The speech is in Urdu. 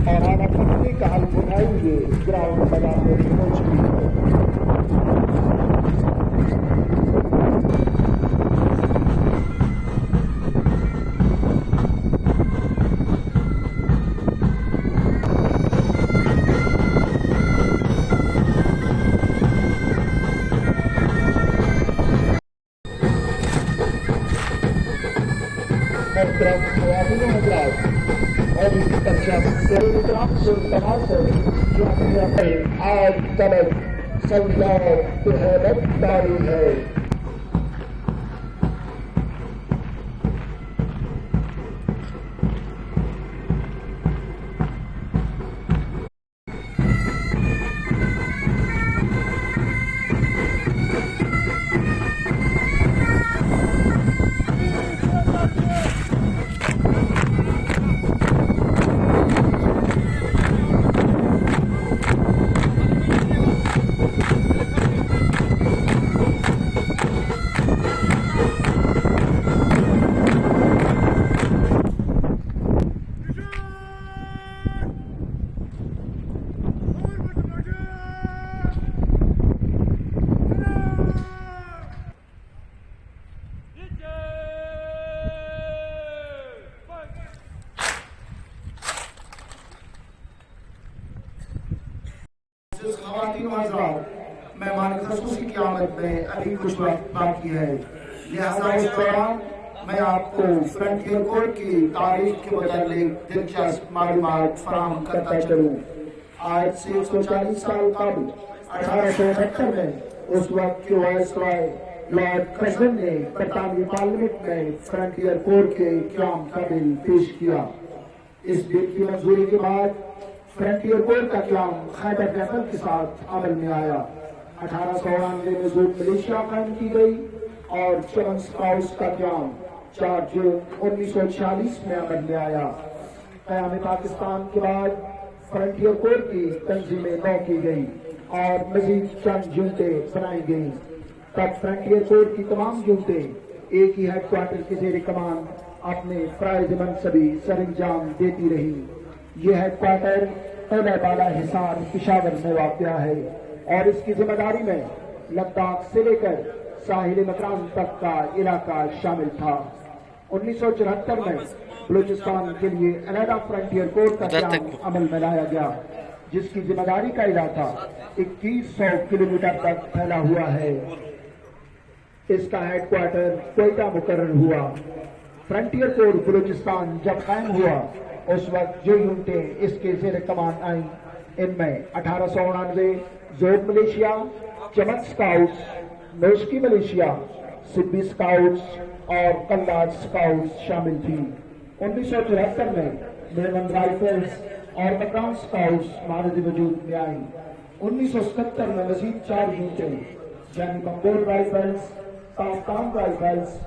اور آنا پکنے کا حل بنائی ہوئے گراؤنڈ میدان میں پہنچ چکی ہے۔ محترم نوازل حضرات اور اس پرچم ٹیلیگرام سے تماثر جو اپنے آج تلک سوداء بحیرت داری ہے۔ خواتین و حضرات، مہمان خصوصی کی آمد میں ابھی کچھ وقت باقی ہے، لہذا اس دوران میں آپ کو فرنٹیئر کورٹ کی تاریخ کے متعلق دلچسپ معلومات فراہم کرتا چلوں۔ آج سے 140 سال قبل 1869 میں اس وقت کے وائس رائے لارڈ کرزن نے برطانوی پارلیمنٹ میں فرنٹیئر کورٹ کے قیام کا بل پیش کیا۔ اس بل کی منظوری کے بعد فرنٹیئر کورٹ کا قیام خیبر ریفل کے ساتھ عمل میں آیا۔ 1899 میں زوٹ ملیشیا قائم کی گئی اور چمن سکاؤٹس کا قیام 4 جون 1946 میں عمل میں آیا۔ قیام پاکستان کے بعد فرنٹیئر کورٹ کی تنظیمیں نو کی گئی اور مزید چند یونٹیں بنائی گئیں۔ تب فرنٹیئر کورٹ کی تمام یونٹیں ایک ہی ہیڈ کوارٹر کے زیر کمان اپنے فرائض منصبی سر انجام دیتی رہی۔ یہ ہیڈ کوارٹر قلعہ بالا حصار پشاور میں واقع ہے اور اس کی ذمہ داری میں لداخ سے لے کر ساحل مکران تک کا علاقہ شامل تھا۔ 1974 میں بلوچستان کے لیے علیحدہ فرنٹیئر کورٹ کا قیام عمل میں لایا گیا، جس کی ذمہ داری کا علاقہ 2100 کلومیٹر تک پھیلا ہوا ہے۔ اس کا ہیڈ کوارٹر کوئٹہ مقرر ہوا۔ فرنٹیئر کورٹ بلوچستان جب قائم ہوا اس وقت جو یونٹیں اس کے زیر کمان آئیں، ان میں 1899 زوٹ ملیشیا، چمن سکاؤٹس، نوشکی ملیشیا، سبی سکاؤٹس اور کلات سکاؤٹس شامل تھی۔ 1974 میں میمن رائفلز اور مکران سکاؤٹس معرض وجود میں آئیں۔ 1977 میں مزید 4 یونٹیں یعنی بمبور رائفلز، تافتان رائفلز،